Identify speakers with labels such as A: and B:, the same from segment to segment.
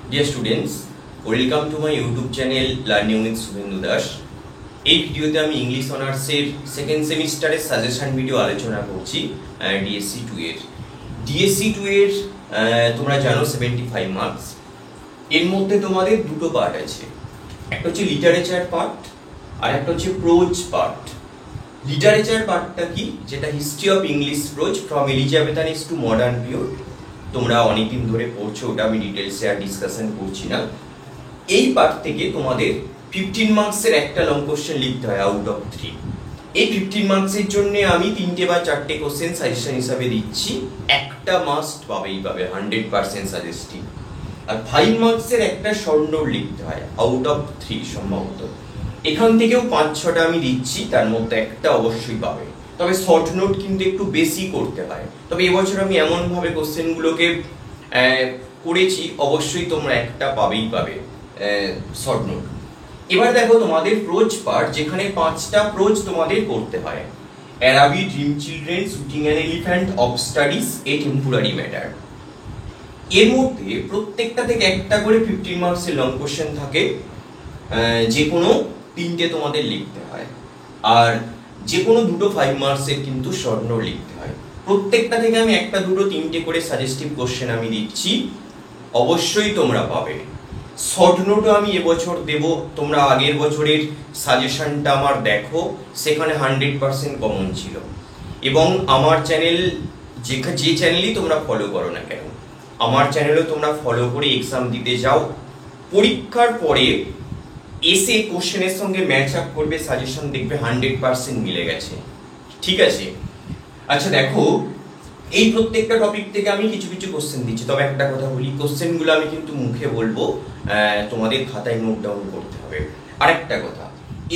A: Dear students, welcome to my YouTube channel Learning with Subhendu Das. এই ভিডিওতে আমি English অনার্সের সেকেন্ড সেমিস্টারের সাজেশন ভিডিও আলোচনা করছি ডিএসসি 2 এর। ডিএসসি 2 এর তোমরা জানো 75 মার্কস। এর মধ্যে তোমাদের দুটো পার্ট আছে, একটা হচ্ছে লিটারেচার পার্ট আর একটা হচ্ছে প্রোজ পার্ট। লিটারেচার পার্টটা কি, যেটা history of English prose from Elizabethans to modern period. তোমরা অনেকদিন ধরে পড়ছো, ওটা আমি ডিটেলসে আর ডিসকাশন করছি না। এই পার্ট থেকে তোমাদের 15 মার্কসের একটা লং কোশ্চেন লিখতে হয় আউট অফ 3। এই 15 মার্কসের জন্য আমি 3টে বা 4টে কোশ্চেন সাজেশন হিসাবে দিচ্ছি, একটা মাস্ট পাবেই পাবে 100% সাজেস্টিভ। আর 5 মার্কসের একটা শর্ট নোট লিখতে হয় আউট অফ 3 সম্ভবত। এখান থেকেও 5-6টা আমি দিচ্ছি, তার মধ্যে একটা অবশ্যই পাবে। তবে শর্ট নোট কিন্তু একটু বেশি করতে হয়। তবে এবছর আমি এমনভাবে কোশ্চেনগুলোকে করেছি, অবশ্যই তোমরা একটা পাবেই পাবে শর্ট নোট। এবার দেখো তোমাদের প্রোজ পার্ট, যেখানে 5টা প্রোজ তোমাদের করতে হয়। Araby, dream children, shooting an elephant, of studies, a temporary matter. এর মধ্যে প্রত্যেকটা থেকে একটা করে 15 মার্কসের লং কোশ্চেন থাকে, যে কোনো 3টে তোমাদের লিখতে হয়। আর যে কোনো দুটো 5 মার্কসের কিন্তু শর্ট নোট লিখতে হয়। প্রত্যেকটা থেকে আমি একটা, দুটো, 3টে করে সাজেস্টিভ কোশ্চেন আমি দিচ্ছি, অবশ্যই তোমরা পাবে। শর্ট নোটও আমি এবছর দেব। তোমরা আগের বছরের সাজেশনটা আমার দেখো, সেখানে 100% কমন ছিল। এবং আমার চ্যানেল, যে চ্যানেলই তোমরা ফলো করো না কেন, আমার চ্যানেলও তোমরা ফলো করে এক্সাম দিতে যাও। পরীক্ষার পরে এসে কোশ্চেনের সঙ্গে ম্যাচ আপ করবে, সাজেশন দেখবে 100% মিলে গেছে। ঠিক আছে, আচ্ছা দেখো, এই প্রত্যেকটা টপিক থেকে আমি কিছু কিছু কোশ্চেন দিচ্ছি। তবে একটা কথা বলি, কোশ্চেনগুলো আমি কিন্তু মুখে বলবো, তোমাদের খাতায় নোট ডাউন করতে হবে। আরেকটা কথা,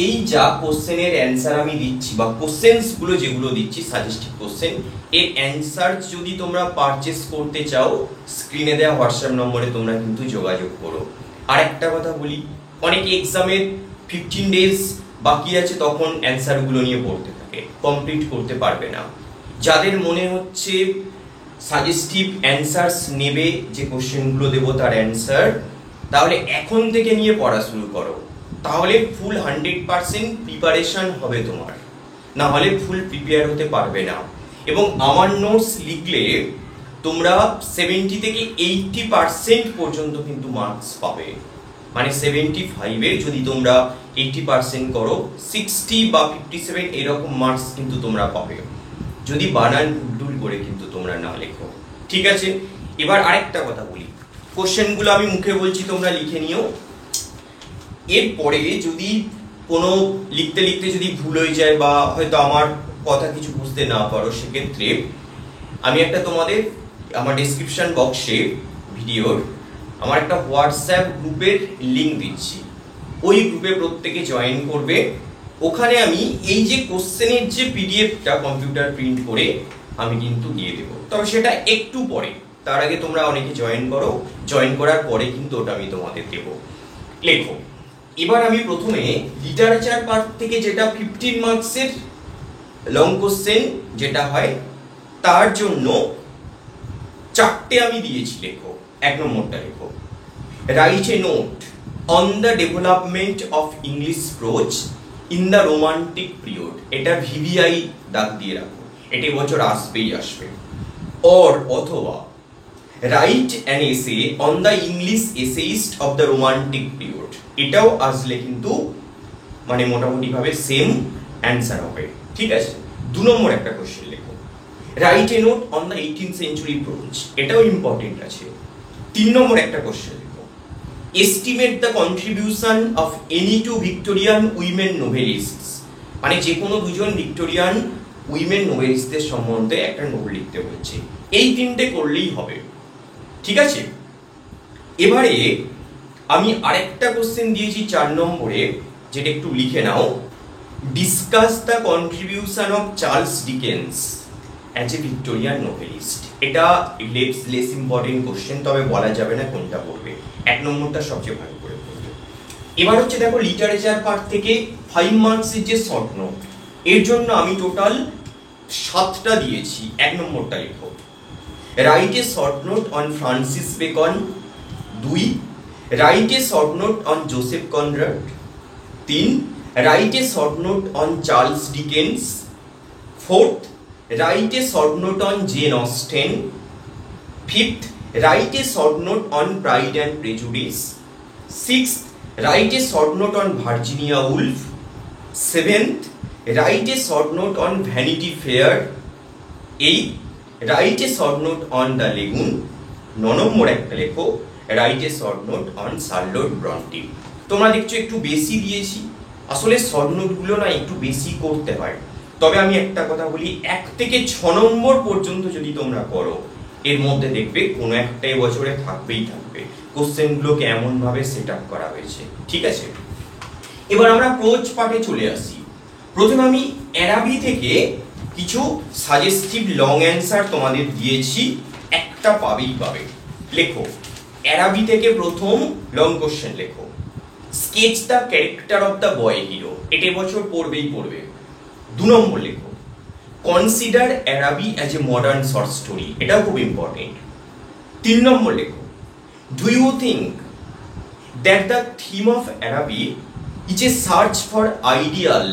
A: এই যা কোশ্চেনের অ্যান্সার আমি দিচ্ছি বা কোশ্চেন্সগুলো যেগুলো দিচ্ছি সাজেস্টিভ কোশ্চেন, এর অ্যান্সার যদি তোমরা পারচেস করতে চাও, স্ক্রিনে দেওয়া হোয়াটসঅ্যাপ নম্বরে তোমরা কিন্তু যোগাযোগ করো। আরেকটা কথা বলি, অনেকে এক্সামের 15 ডেজ বাকি আছে, তখন অ্যান্সারগুলো নিয়ে পড়তে থাকে, কমপ্লিট করতে পারবে না। যাদের মনে হচ্ছে সাজেস্টিভ অ্যান্সার্স নেবে, যে কোশ্চেনগুলো দেবো তার অ্যান্সার, তাহলে এখন থেকে নিয়ে পড়া শুরু করো। তাহলে ফুল 100% প্রিপারেশন হবে তোমার, না হলে ফুল প্রিপেয়ার হতে পারবে না। এবং আমার নোটস লিখলে তোমরা 70 থেকে 80% পর্যন্ত কিন্তু মার্কস পাবে। মানে 75-এর যদি তোমরা 80% করো, 60 বা 57 এরকম মার্কস কিন্তু তোমরা পাবে, যদি বানান ভুল করে কিন্তু তোমরা না লেখো। ঠিক আছে, এবার আরেকটা কথা বলি, কোশ্চেনগুলো আমি মুখে বলছি, তোমরা লিখে নিও। এরপরে যদি কোনো লিখতে লিখতে যদি ভুল হয়ে যায় বা হয়তো আমার কথা কিছু বুঝতে না পারো, সেক্ষেত্রে আমি একটা তোমাদের আমার ডেসক্রিপশন বক্সে ভিডিওর আমার একটা হোয়াটসঅ্যাপ গ্রুপের লিঙ্ক দিচ্ছি। ওই গ্রুপে প্রত্যেকে জয়েন করবে। ওখানে আমি এই যে কোশ্চেনের যে পিডিএফটা কম্পিউটার প্রিন্ট করে আমি কিন্তু দিয়ে দেবো। তবে সেটা একটু পরে, তার আগে তোমরা অনেকে জয়েন করো, জয়েন করার পরে কিন্তু ওটা আমি তোমাদের দেবো। লেখো, এবার আমি প্রথমে লিটারেচার পার্ট থেকে যেটা 15 মার্কসের লং কোশ্চেন যেটা হয়, তার জন্য 4টে আমি দিয়েছি। লেখো, 1 নম্বরটা লেখো, write a note on the development of English pros in the romantic period. এটা ভিভিআই দাগ দিয়ে রাখো, এটা বছর আসবেই আসবে। অর অথবা write an essay on the English essayist of the romantic period, এটাও আসলে কিন্তু মানে মোটামুটি ভাবে সেম অ্যান্সার হবে। ঠিক আছে, 2 নম্বর একটা কোশ্চেন লেখো, write a note on the 18th century prose, এটাও ইম্পর্টেন্ট আছে। 3 নম্বর একটা কোশ্চেন লেখো, estimate the contribution of any two Victorian women novelists. মানে যে কোনো দুজন ভিক্টোরিয়ান উইমেন নোভেলিস্টদের সম্বন্ধে একটা নোট লিখতে বলছে। এই 3টে করলেই হবে। ঠিক আছে, এবারে আমি আরেকটা কোশ্চেন দিয়েছি 4 নম্বরে, যেটা একটু লিখে নাও, discuss the contribution of Charles Dickens as a Victorian novelist. এটা লেস ইম্পর্টেন্ট কোশ্চেন, তবে বলা যাবে না কোনটা পড়বে। 1 নম্বরটা সবচেয়ে ভালো করে পড়বে। এবার হচ্ছে দেখো, লিটারেচার পার্ট থেকে 5 মার্কসের যে শর্ট নোট, এর জন্য আমি টোটাল 7টা দিয়েছি। 1 নম্বরটা লেখো, write a short note on Francis Bacon. 2, write a short note on Joseph Conrad. 3, write a short note on Charles Dickens. 4th, write a short note on Jane Austen. 5th, write a short note on Pride and Prejudice. 6th, write a short note on Virginia Woolf. 7th, write a short note on Vanity Fair. 8th, write a short note on the Lagoon. 9 নম্বর একটা লেখো, write a short note on Charlotte Brontë. তোমরা দেখছো একটু বেশি দিয়েছি, আসলে short নোটগুলো না একটু বেশি করতে হয়। তবে আমি একটা কথা বলি, 1 থেকে 6 নম্বর পর্যন্ত যদি তোমরা করো, এর মধ্যে দেখবে কোনো একটা বছরে থাকবেই থাকবে। কোশ্চেনগুলোকে এমন ভাবে সেট আপ করা হয়েছে, ঠিক আছে। এবার আমরা প্রোজ পার্টে চলে আসি। প্রথমে আমি অ্যারাবি থেকে কিছু সাজেস্টিভ লং অ্যান্সার তোমাদের দিয়েছি, একটা পাবেই পাবে। লেখো, অ্যারাবি থেকে প্রথম লং কোশ্চেন লেখো, sketch the character of the boy hero. এটা বছর পড়বেই পড়বে। 2 নম্বর লেখো, consider Araby as a modern short story. এটাও খুব ইম্পর্টেন্ট। 3 নম্বর লেখো, do you think that the theme of Araby is a search for ideal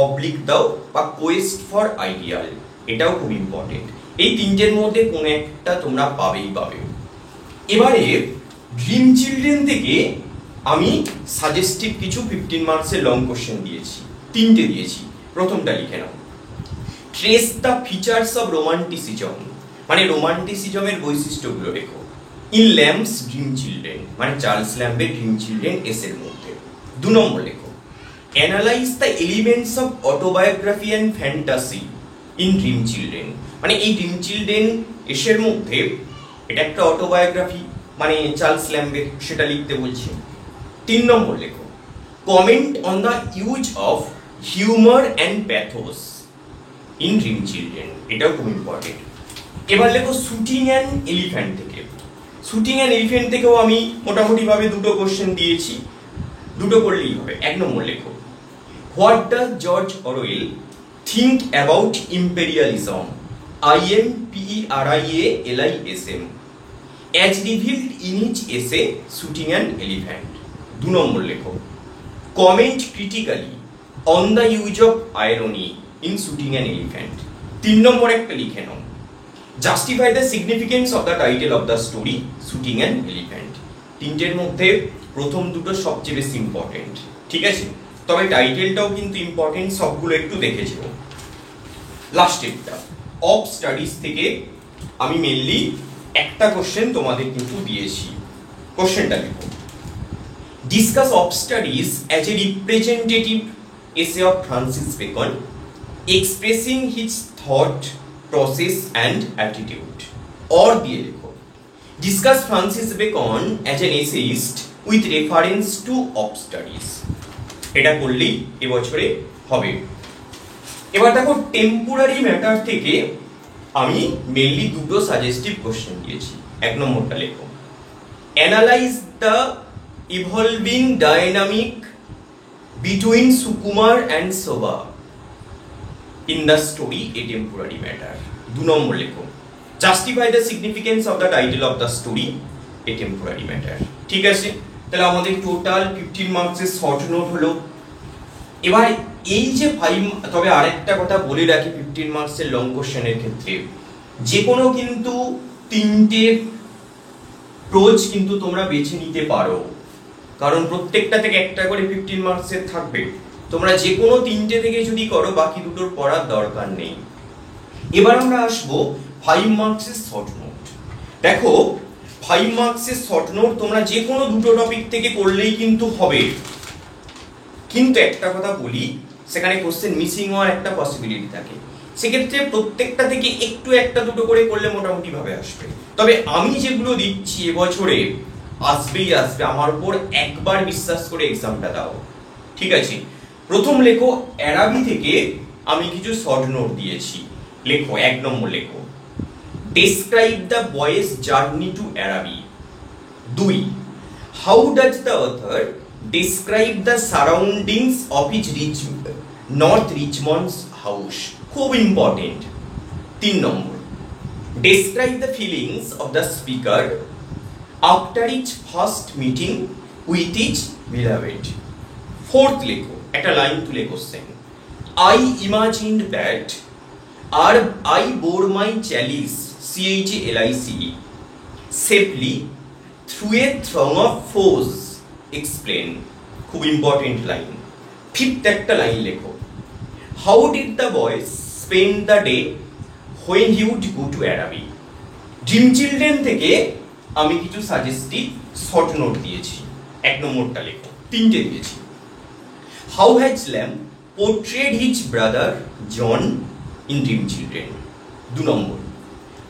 A: oblique দাও বা কোয়েস্ট ফর আইডিয়াল। এটাও খুব ইম্পর্টেন্ট। এই তিনটের মধ্যে কোনো একটা তোমরা পাবেই পাবে। এবারে ড্রিম চিলড্রেন থেকে আমি সাজেস্টিভ কিছু 15 মার্কসের লং কোশ্চেন দিয়েছি, 3টে দিয়েছি। প্রথমটা লিখে নাও, trace the features of romanticism, মানে রোমান্টিসিজমের বৈশিষ্ট্যগুলো লেখো, ইন ল্যাম্বস ড্রিম চিলড্রেন, মানে চার্লস ল্যাম্বের ড্রিম চিলড্রেন এসের মধ্যে। 2 নম্বর লেখো, analyse the elements of autobiography and fantasy in dream children, মানে এই ড্রিম চিলড্রেন এসের মধ্যে এটা একটা অটোবায়োগ্রাফি, মানে চার্লস ল্যাম্বের, সেটা লিখতে বলছি। 3 নম্বর লেখো, comment on the use of humour and pathos in dream children. এটাও খুব ইম্পর্টেন্ট। এবার লেখো শুটিং অ্যান্ড এলিফ্যান্ট থেকে। শুটিং অ্যান্ড এলিফ্যান্ট থেকেও আমি মোটামুটি ভাবে 2টো কোশ্চেন দিয়েছি, 2টো করলেই হবে। 1 নম্বর লেখো, what does George Orwell think about imperialism, IMPERIALISM, as revealed in his essay Shooting an Elephant। 2 number লেখো, comment critically on the use of irony in shooting an elephant. 3 নম্বর একটা লিখে নাও, justify the significance of the title of the story shooting an elephant. 3টের মধ্যে প্রথম 2টো সবচেয়ে বেশি important, ঠিক আছে। তবে টাইটেলটাও কিন্তু ইম্পর্টেন্ট, সবগুলো একটু দেখে যেও। লাস্টেরটা অফ স্টাডিজ থেকে আমি মেনলি একটা কোশ্চেন তোমাদের কিন্তু দিয়েছি। কোশ্চেনটা লিখো, discuss of studies as a representative এসে of Francis Bacon expressing his thought process and attitude. Or দিয়ে লেখো, discuss Francis Bacon as an essayist with reference to of studies. এটা করলেই এবছরে হবে। এবার দেখো, টেম্পোরারি ম্যাটার থেকে আমি মেনলি 2টো সাজেস্টিভ কোশ্চেন দিয়েছি। 1 নম্বরটা লেখো, analyse the evolving dynamic between Sukumar and Shobha in the story A temporary matter. 2 number লেখো, justify the significance of the title of the story A temporary matter. ঠিক আছে, তাহলে আমাদের টোটাল 15 মার্কসের শর্ট নোট হলো। এবার এই যে 5, তবে আরেকটা কথা বলে রাখি, 15 মার্কসের লং কোশ্চেনের ক্ষেত্রে যে কোনো কিন্তু 3টে প্রোজ কিন্তু তোমরা বেছে নিতে পারো, কারণ প্রত্যেকটা থেকে একটা করে 15 মার্কসের থাকবে। তোমরা যে কোনো 3টে থেকে যদি করো, বাকি 2টোর পড়ার দরকার নেই। এবার আমরা আসবো 5 মার্কসের শর্ট নোট। দেখো, 5 মার্কসের শর্ট নোট তোমরা যে কোনো 2টো টপিক থেকে করলেই কিন্তু হবে, কিন্তু একটা কথা বলি, সেখানে কোশ্চেন মিসিং হওয়ার একটা পসিবিলিটি থাকে। সেক্ষেত্রে প্রত্যেকটা থেকে একটু একটা 2টো করে করলে মোটামুটি ভাবে আসবে। তবে আমি যেগুলো দিচ্ছি এবছরে আসবেই আসবে, আমার উপর একবার বিশ্বাস করে এক্সামটা দাও, ঠিক আছে। প্রথম লেখো, অ্যারাবি থেকে আমি কিছু শর্ট নোট দিয়েছি। লেখো, 1 নম্বর লেখো, describe the boy's journey to Araby. 2, how does the author describe the surroundings of his North Richmond's house। খুব important. 3 number, describe the feelings of the speaker after each first meeting with each beloved. Fourth লেখো, একটা line তুলে question. I imagined that, আর I bore my chalice CHALIC safely through a throng of foes. Explain. খুব important line. Fifth একটা line লেখো। How did the boy spend the day when he would go to Araby. Dream children থেকে আমি কিছু suggestive short note দিয়েছি। এক নম্বরটা লেখো, তিনটে দিয়েছি। How has Lamb portrayed his brother John in dream Children. 2 নম্বর,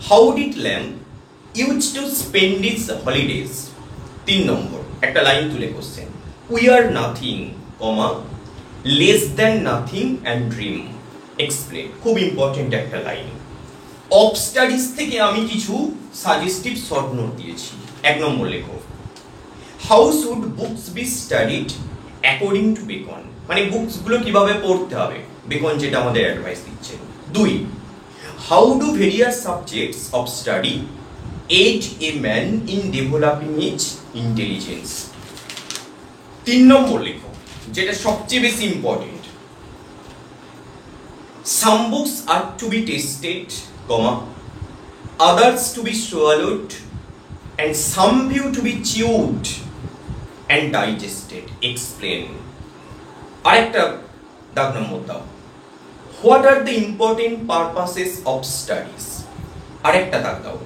A: how did Lamb use to spend his holidays. 3 নম্বর, একটা লাইন তুলে question. We are nothing, comma, less than nothing and dream. Explain. খুব ইম্পর্টেন্ট একটা line. Of studies থেকে আমি কিছু suggestive short note দিয়েছি। 1 নম্বর লেখো, how should books be studied according to Bacon. মানে বুকসগুলো কিভাবে পড়তে হবে, বেকন যেটা আমাদের অ্যাডভাইস দিচ্ছে। 2, how do various subjects of study aid a man in developing his intelligence. 3 নম্বর লেখো, যেটা সবচেয়ে বেশি important. Some books are to be tested, comma, others to be swallowed, and some view to be chewed and digested. Explain. আরেকটা দাগ নম্বর দাও। What are the important purposes of studies? আরেকটা দাগ দাও।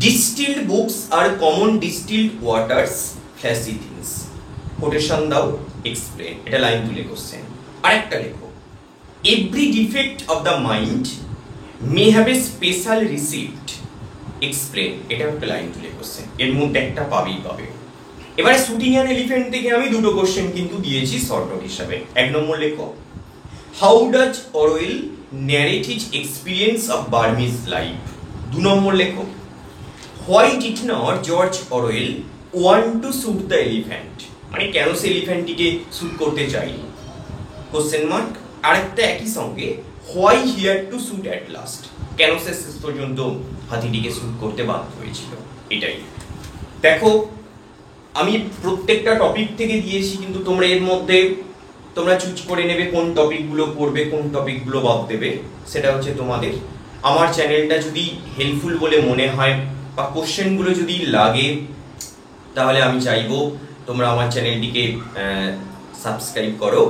A: Distilled books are common distilled waters, flashy things. Quotation দাও। Explain. এটা line তুলে question. আরেকটা লেখো। Every defect of the mind may have a special receipt. Explain. এটা একটা লাইন তুলে কোশ্চেন। এর মধ্যে একটা পাবেই পাবে। এবারে শুটিং অ্যান এলিফ্যান্ট থেকে আমি দুটো কোশ্চেন কিন্তু দিয়েছি শর্ট নোট হিসাবে। 1 নম্বর লেখো, how does Orwell narrate his experience of Burmese life. 2 number লেখো, why did not George Orwell want to shoot the elephant. মানে কেন সে এলিফ্যান্টটিকে শুট করতে চাইনি, কোশ্চেন মার্ক। আরেকটা একই সঙ্গে, why he had to shoot at last. কেন সে শেষ পর্যন্ত হাতিটিকে শুট করতে বাধ্য হয়েছিল। এটাই দেখো, আমি প্রত্যেকটা টপিক থেকে দিয়েছি, কিন্তু তোমরা এর মধ্যে তোমরা চুজ করে নেবে কোন টপিকগুলো পড়বে, কোন টপিকগুলো বাদ দেবে, সেটা হচ্ছে তোমাদের। আমার চ্যানেলটা যদি হেল্পফুল বলে মনে হয় বা কোশ্চেনগুলো যদি লাগে, তাহলে আমি চাইবো তোমরা আমার চ্যানেলটিকে সাবস্ক্রাইব করো।